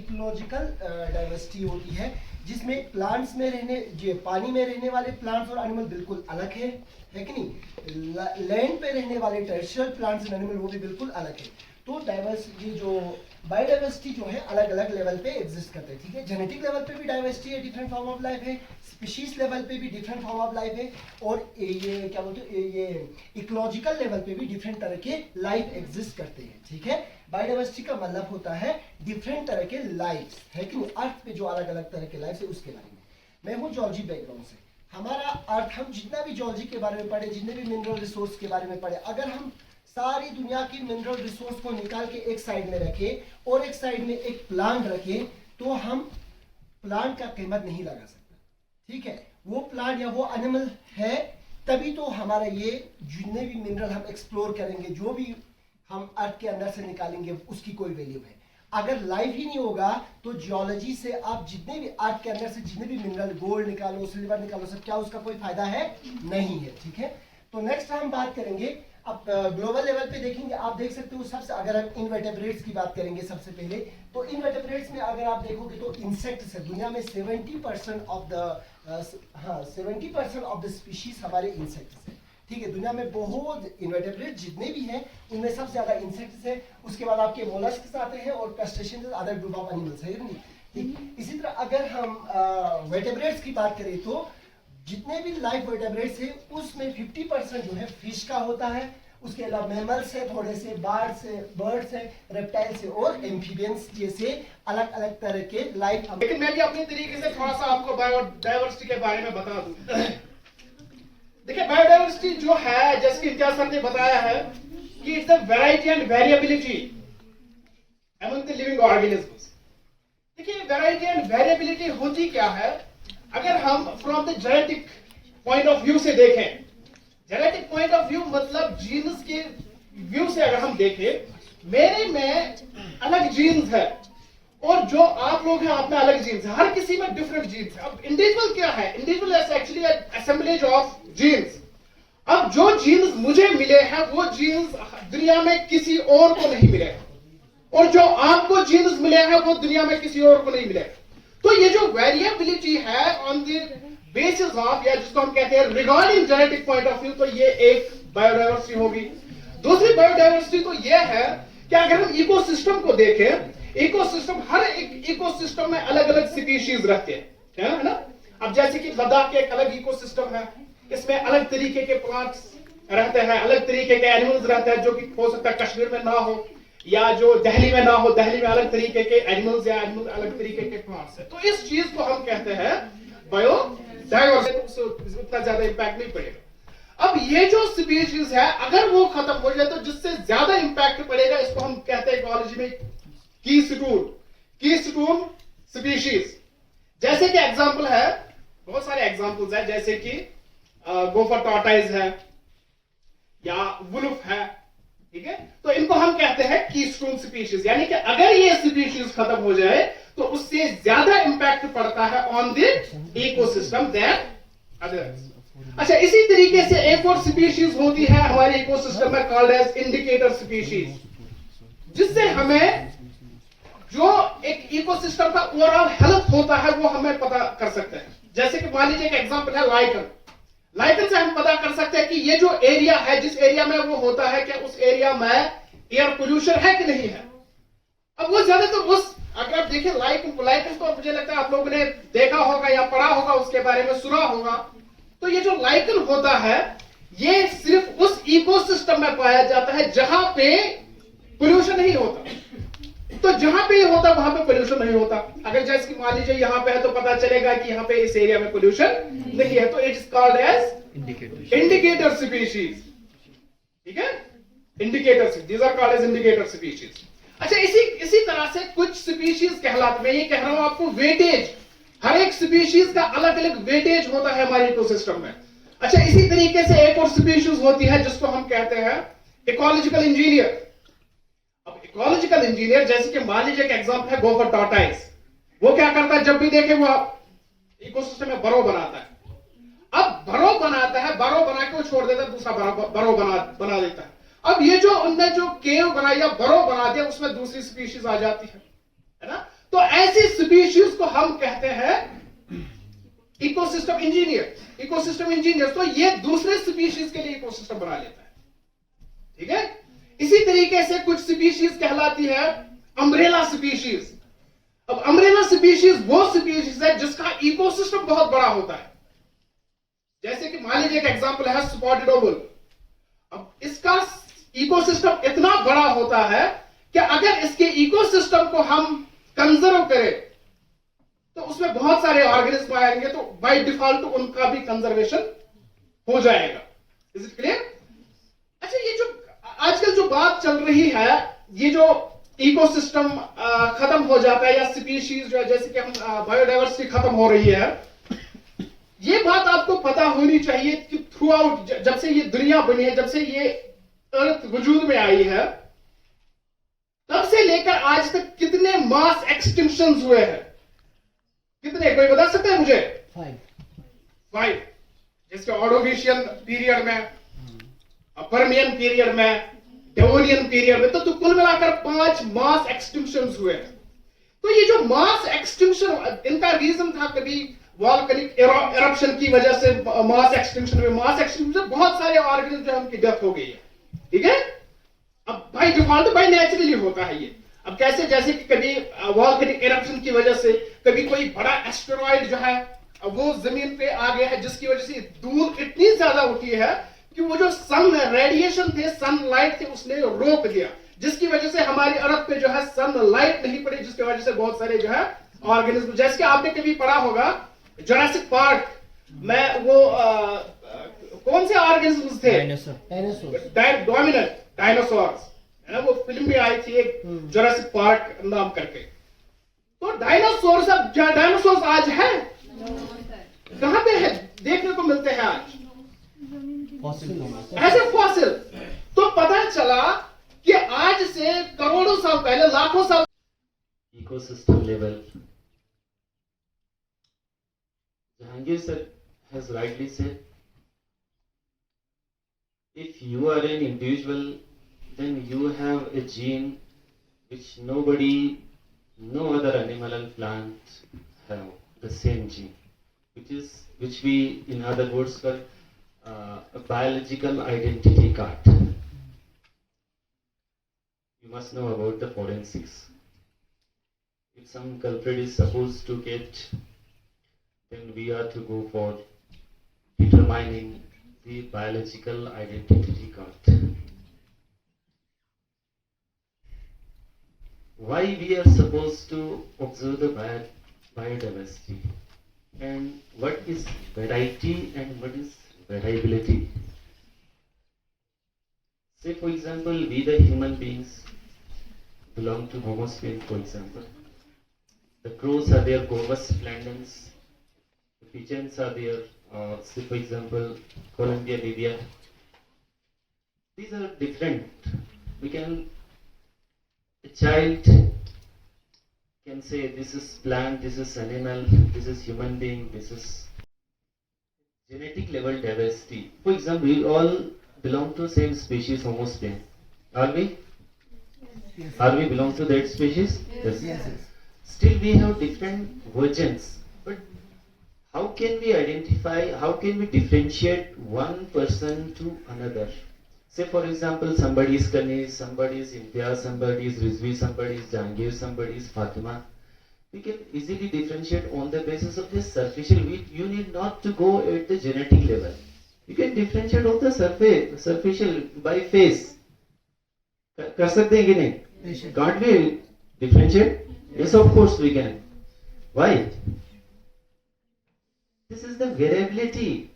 Ecological diversity होती है, जिसमें प्लांट्स में रहने, जो पानी में रहने वाले प्लांट्स और एनिमल बिल्कुल अलग है कि नहीं। लैंड पे रहने वाले टेरेस्ट्रियल प्लांट्स एंड एनिमल वो भी बिल्कुल अलग है। तो डाइवर्सिटी जो बायोडाइवर्सिटी जो है अलग अलग लेवल पे एग्जिस्ट करते हैं, ठीक है। जेनेटिक लेवल पे भी डाइवर्सिटी है, डिफरेंट फॉर्म ऑफ लाइफ है। स्पीशीज लेवल पे भी डिफरेंट फॉर्म ऑफ लाइफ है। और ये क्या बोलते हैं, ये इकोलॉजिकल लेवल पे भी डिफरेंट तरह के लाइफ एग्जिस्ट करते हैं, ठीक है। बायोडाइवर्सिटी का मतलब होता है डिफरेंट तरह के लाइफ है कि अर्थ पे जो अलग अलग तरह के लाइफ है उसके बारे में। मैं हूँ जॉलजी बैकग्राउंड से। हमारा अर्थ, हम जितना भी जॉलजी के बारे में पढ़े, जितने भी मिनरल रिसोर्स के बारे में पढ़े, अगर हम सारी दुनिया की मिनरल रिसोर्स को निकाल के एक साइड में रखें और एक साइड में एक प्लांट रखें, तो हम प्लांट का कीमत नहीं लगा सकते, ठीक है। वो प्लांट या वो एनिमल है, तभी तो हमारा ये जितने भी मिनरल हम एक्सप्लोर करेंगे, जो भी हम अर्थ के अंदर से निकालेंगे, उसकी कोई वैल्यू है। अगर लाइफ ही नहीं होगा तो जियोलॉजी से आप जितने भी अर्थ के अंदर से जितने भी मिनरल, गोल्ड निकालो, सिल्वर निकालो, सब क्या उसका कोई फायदा है? नहीं है, ठीक है। तो नेक्स्ट हम बात करेंगे, अब ग्लोबल लेवल पे देखेंगे। आप देख सकते हो सबसे, अगर हम इनवर्टेब्रेट्स की बात करेंगे सबसे पहले, तो इनवर्टेब्रेट्स में अगर आप देखोगे तो इंसेक्ट्स है। दुनिया में 70% ऑफ द स्पीशीज हमारे इंसेक्ट्स है, ठीक है। दुनिया में बहुत इनवर्टेब्रेट जितने भी हैं उनमें सबसे ज्यादा इंसेक्ट्स है। उसके बाद आपके मोलस्क्स आते हैं और crustaceans, other group of animals है, ठीक। इसी तरह अगर हम वर्टेब्रेट्स की बात करें तो जितने भी लाइफ वर्टेब्रेट्स है उसमें 50% जो है फिश का होता है। उसके अलावा मैमल्स है, थोड़े से बर्ड्स है, रेप्टाइल्स है और एम्फीबियंस जैसे अलग अलग तरह के लाइफ। लेकिन मैं भी अपने तरीके से थोड़ा सा आपको बायोडाइवर्सिटी के बारे में बता दूं। देखिए, बायोडाइवर्सिटी जो है, जैसे कि इम्तियाज सर ने बताया है कि it's the variety and variability among the living organisms. देखिए, वैरायटी एंड वेरिएबिलिटी होती क्या है? अगर हम from the genetic point of view से देखें, जेनेटिक पॉइंट ऑफ व्यू मतलब जीन्स के व्यू से अगर हम देखें, मेरे में अलग जीन्स है और जो आप लोग हैं आप में अलग जीन्स है, हर किसी में डिफरेंट जीन्स है। अब इंडिविजुअल क्या है? Individual is actually assemblage of genes. अब जो जीन्स मुझे मिले हैं वो जीन्स दुनिया में किसी और को नहीं मिले, और जो आपको जीन्स मिले हैं वो दुनिया में किसी और को नहीं मिले। तो ये जो वेरिएबिलिटी है ऑन द बेसिस ऑफ, या जिसको हम कहते हैं regarding genetic point of view, तो ये एक बायोडाइवर्सिटी होगी। दूसरी बायोडाइवर्सिटी तो ये है कि अगर हम इकोसिस्टम को देखें, इकोसिस्टम, हर एक इकोसिस्टम में अलग अलग स्पीशीज रहते हैं, है ना। अब जैसे कि लद्दाख के एक अलग इकोसिस्टम है, इसमें अलग तरीके के प्लांट्स रहते हैं, अलग तरीके के एनिमल्स रहते हैं, जो कि हो सकता है कश्मीर में ना हो या जो दिल्ली में ना हो। दिल्ली में अलग तरीके के एनिमल्स या एनिमल अलग तरीके के प्लांट्स है। तो इस चीज को हम कहते हैं बायोडाइवर्सिटी। उतना ज्यादा इंपैक्ट नहीं पड़ेगा। अब ये जो स्पीशीज है अगर वो खत्म हो जाए तो जिससे ज्यादा इंपैक्ट पड़ेगा, इसको हम कहते हैं इकोलॉजी में कीस्टोन स्पीशीज। जैसे कि एग्जांपल है, बहुत सारे एग्जांपल्स है, जैसे कि गोफर टॉर्टाइज है या वुल्फ है, ठीक है। तो इनको हम कहते हैं कीस्टोन स्पीशीज, यानी कि अगर ये स्पीशीज खत्म हो जाए तो उससे ज्यादा इंपैक्ट पड़ता है on the ecosystem than others. अच्छा, इसी तरीके से एक और स्पीशीज होती है हमारे इकोसिस्टम में, कॉल्ड एज इंडिकेटर स्पीशीज, जिससे हमें जो एक इकोसिस्टम का ओवरऑल हेल्थ होता है वो हमें पता कर सकते हैं। जैसे कि मान लीजिए एक एग्जांपल है लाइकन। लाइकन से हम पता कर सकते हैं कि ये जो एरिया है, जिस एरिया में वो होता है, क्या उस एरिया में एयर पोल्यूशन है कि नहीं है। अब वो ज्यादातर अगर आप देखें लाइकन तो मुझे लगता है आप लोगों ने देखा होगा या पढ़ा होगा, उसके बारे में सुना होगा। तो ये जो लाइकन होता है ये सिर्फ उस इकोसिस्टम में पाया जाता है जहां पे पोल्यूशन नहीं होता। तो जहां पे होता वहां पे पोल्यूशन नहीं होता। अगर जैसे कि मान लीजिए यहां पे है तो पता चलेगा कि यहां पे इस एरिया में पोल्यूशन नहीं है, तो it is called as indicator species, ठीक है। Indicator, these are called as indicator species. अच्छा, इसी तरह से कुछ स्पीशीज कहलाते, मैं ये कह रहा हूं आपको वेटेज, हर एक स्पीशीज का अलग अलग वेटेज होता है हमारे इकोसिस्टम में। अच्छा, इसी तरीके से एक और स्पीशीज होती है जिसको हम कहते हैं इकोलॉजिकल इंजीनियर। अब इकोलॉजिकल इंजीनियर, जैसे कि मान लीजिए एक एग्जांपल है गोफर टॉर्टाइज। वो क्या करता है, जब भी देखे वो इकोसिस्टम में बरो बनाता है। अब बरो बनाता है, बरो बना के वो छोड़ देता है, दूसरा बरो बना देता है। अब ये जो उनने जो केव बनाया, बरो बना दिया, उसमें दूसरी स्पीशीज आ जाती है ना। तो को हम कहते हैं इकोसिस्टम इंजीनियर तो ये दूसरे स्पीशीज के लिए इकोसिस्टम बना लेता है, ठीक है। इसी तरीके से कुछ स्पीशीज कहलाती है अम्ब्रेला स्पीशीज। अब अम्ब्रेला स्पीशीज वो स्पीशीज है जिसका इकोसिस्टम बहुत बड़ा होता है। जैसे कि मान लीजिए एक एग्जांपल है स्पॉटेड ओवल। अब इसका इकोसिस्टम इतना बड़ा होता है कि अगर इसके इकोसिस्टम को हम कंजर्व करें तो उसमें बहुत सारे ऑर्गेनिज्म आएंगे, तो बाय डिफॉल्ट उनका भी कंजर्वेशन हो जाएगा। Is it clear? अच्छा, ये जो आजकल जो बात चल रही है, ये जो इकोसिस्टम खत्म हो जाता है या स्पीशीज जो है, जैसे कि हम बायोडाइवर्सिटी खत्म हो रही है, ये बात आपको पता होनी चाहिए कि थ्रू आउट, जब से ये दुनिया बनी है, जब से ये अर्थ वजूद में आई है, तब से लेकर आज तक कितने मास एक्सटिंक्शंस हुए हैं? कितने, कोई बता सकता है मुझे? 5। जिसके ऑर्डोविशियन पीरियड में, पर्मियन पीरियड में, डेवोनियन पीरियड में, तो कुल मिलाकर 5 मास एक्सटिंक्शंस हुए हैं। तो ये जो मास एक्सटिंक्शन, इनका रीजन था कभी वॉल्केनिक इरप्शन की वजह से मास एक्सटिंक्शन बहुत सारे ऑर्गेनिज्म जो उनकी डेथ हो गई है, ठीक है। अब बाय डिफॉल्ट, बाय नेचुरली होता है ये। अब कैसे? जैसे कि कभी वॉल्केनिक इरप्शन की वजह से कभी कोई बड़ा एस्टेरॉइड जो है वो जमीन पे आ गया है, जिसकी वजह से धूल इतनी ज्यादा उठी है कि वो जो सन रेडिएशन थे, सनलाइट थे, उसने रोक दिया, जिसकी वजह से हमारी अर्थ पे जो है सनलाइट नहीं पड़ी, जिसकी वजह से बहुत सारे जो है ऑर्गेनिज्म, जैसे कि आपने कभी पढ़ा होगा जुरासिक पार्क में वो कौन से ऑर्गेनिज्म थे? डायनासोर्स है ना, वो फिल्म भी आई थी एक जुरासिक पार्क नाम करके। तो डायनासोर्स, अब डायनासोर्स आज है? कहां पे है देखने को मिलते हैं आज? ऐसे फॉसिल। तो पता चला कि आज से करोड़ों साल पहले, लाखों साल, ecosystem level. Jahangir sir has rightly said, if you are an individual, then you have a gene which no other animal and plant have the same gene, which we in other words call a biological identity card. You must know about the forensics. If some culprit is supposed to get, then we are to go for determining the biological identity card. Why we are supposed to observe the biodiversity, and what is variety and what is variability? Say for example, we the human beings belong to Homo sapiens, for example. The crows are there, Corvus splendens. The pigeons are there, say for example, Columbia livia. These are different. A child can say this is plant, this is animal, this is human being, this is genetic level diversity. For example, we all belong to same species, Homo sapiens. Are we? Yes. Are we belong to that species? Yes. Still we have different versions, but how can we identify, how can we differentiate one person to another? Say for example, somebody is Kanis, somebody is Imtiaz, somebody is Rizvi, somebody is Jahangir, somebody is Fatima. We can easily differentiate on the basis of this superficial. You need not to go at the genetic level. You can differentiate on the superficial by face. कर सकते हैं कि नहीं? Can't we differentiate? Yes, of course we can. Why? This is the variability.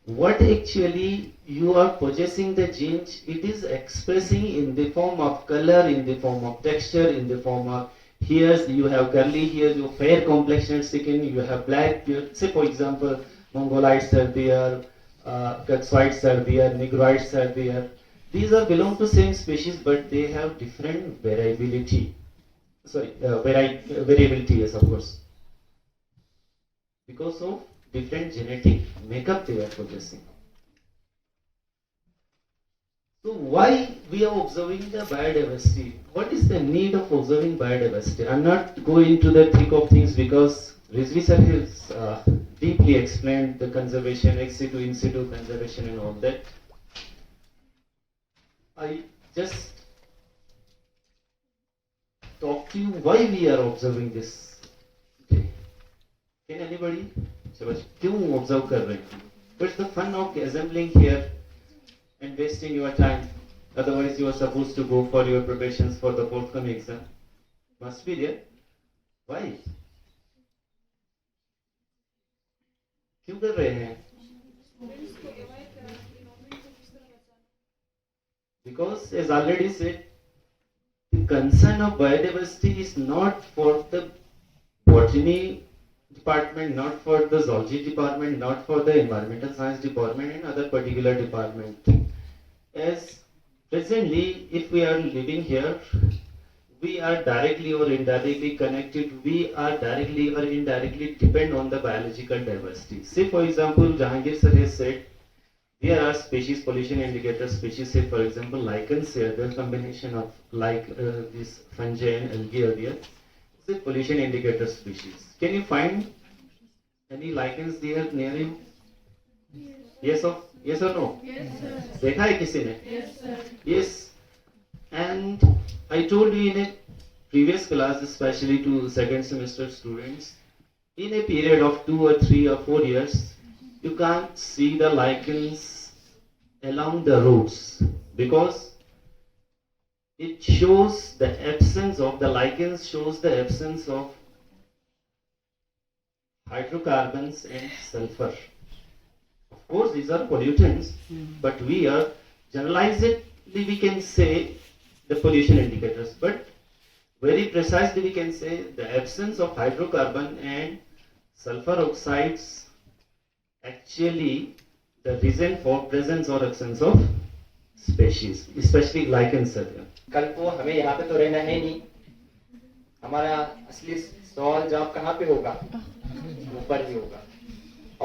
What actually you are possessing the genes, it is expressing in the form of color, in the form of texture, in the form of hairs. You have curly hairs, you have fair complexioned skin, you have black beard. Say for example, Mongolites are there, Kutchites are there, Negroids are there. These are belong to same species, but they have different variability. Variability, yes, of course, because of different genetic makeup they are possessing. So why we are observing the biodiversity? What is the need of observing biodiversity? I'm not going into the thick of things because Rizvi sir has deeply explained the conservation, ex situ, in situ conservation and all that. I just talk to you why we are observing this. Okay. Can anybody? शाबाश, क्यों observe कर रहे हैं? What's the fun of assembling here and wasting your time? Otherwise, you are supposed to go for your preparations for the forthcoming exam. Must be there. Why? क्यों कर रहे हैं? Because, as already said, the concern of biodiversity is not for the botany department, not for the zoology department, not for the environmental science department and other particular department. As presently, if we are living here, we are directly or indirectly connected, we are directly or indirectly depend on the biological diversity. Say for example, Jahangir sir has said, there are species pollution indicator species, say for example lichens here, the combination of this fungi and algae are there. It's a pollution indicator species. Can you find any lichens there near you? Yes or no? Yes, sir. देखा है किसी ने? Yes, sir. Yes. And I told you in a previous class, especially to second semester students, in a period of 2 or 3 or 4 years, you can't see the lichens along the roads because it shows the absence of the lichens, shows the absence of hydrocarbons and sulfur. Of course, these are pollutants, but we are generalizedly we can say the pollution indicators, but very precisely we can say the absence of hydrocarbon and sulfur oxides actually the reason for presence or absence of species, especially lichens are there. कल को हमें यहाँ पे तो रहना है नहीं, हमारा असली सवाल जवाब कहाँ पे होगा? ऊपर ही होगा।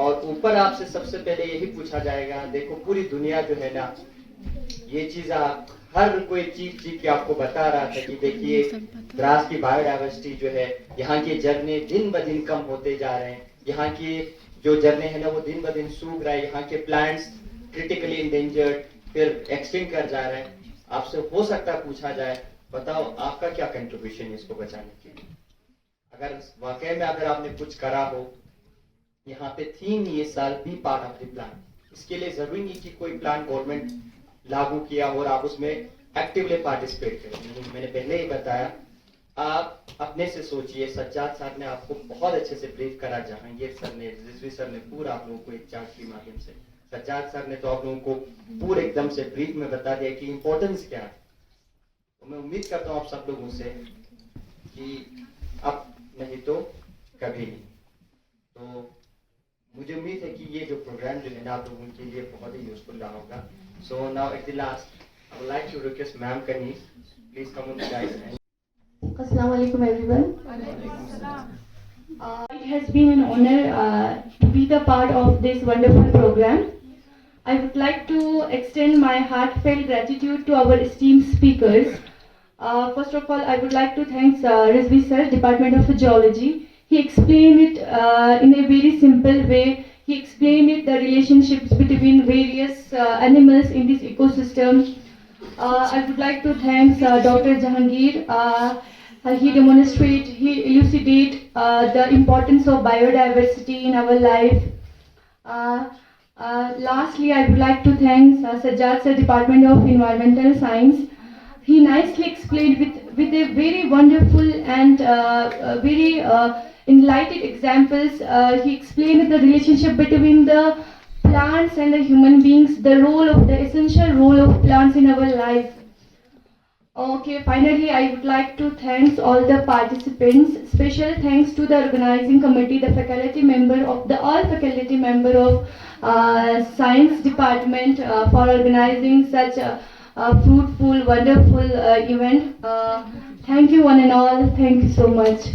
और ऊपर आपसे सबसे पहले यही पूछा जाएगा, देखो पूरी दुनिया जो है ना, ये चीज आप हर कोई चीज जी की आपको बता रहा था कि देखिए द्रास की बायोडाइवर्सिटी जो है, यहाँ के झरने दिन ब दिन कम होते जा रहे हैं, यहाँ के जो झरने हैं ना वो दिन ब दिन सूख रहा है, यहाँ के प्लांट्स क्रिटिकली इंडेंजर्ड फिर एक्सटिंक्ट कर जा रहे हैं। आपसे हो सकता है पूछा जाए, बताओ आपका क्या कंट्रीब्यूशन है इसको बचाने के लिए? अगर वाकई में अगर आपने कुछ करा हो, यहाँ पे थीम ये साल be part of the plan. इसके लिए जरूरी नहीं कि कोई प्लान गवर्नमेंट लागू किया और आप उसमें एक्टिवली पार्टिसिपेट करें। मैंने पहले ही बताया, आप अपने से सोचिए। सज्जाद साहब ने आपको बहुत अच्छे से ब्रीफ करा, जहांगीर सर ने, रिजवी सर ने पूरा आप लोगों को एक चार्ट के माध्यम से, सज्जाद सर ने तो आप लोगों को पूरे एकदम से ब्रीफ में बता दिया कि इम्पोर्टेंस क्या है। तो मैं उम्मीद करता हूँ आप सब लोगों से कि अब नहीं तो कभी नहीं। तो मुझे उम्मीद है कि ये जो प्रोग्राम जो है ना आप लोगों के लिए बहुत ही यूजफुल रहा होगा। So now at the last I would like to request ma'am Kaneez, please come on guys. Assalamu alaikum everyone. It has been an honor to be the part of this wonderful program. I would like to extend my heartfelt gratitude to our esteemed speakers. First of all, I would like to thank Rizvi sir, Department of Geology. He explained it in a very simple way. He explained it, the relationships between various animals in this ecosystem. I would like to thank Dr. Jahangir. He demonstrate, he elucidate the importance of biodiversity in our life. Lastly, I would like to thank Sajjad sir, Department of Environmental Science. He nicely explained with a very wonderful and very enlightened examples. He explained the relationship between the plants and the human beings, the essential role of plants in our life. Okay, finally, I would like to thank all the participants. Special thanks to the organizing committee, the faculty member of all faculty member of science department for organizing such a fruitful, wonderful event. Thank you one and all. Thank you so much.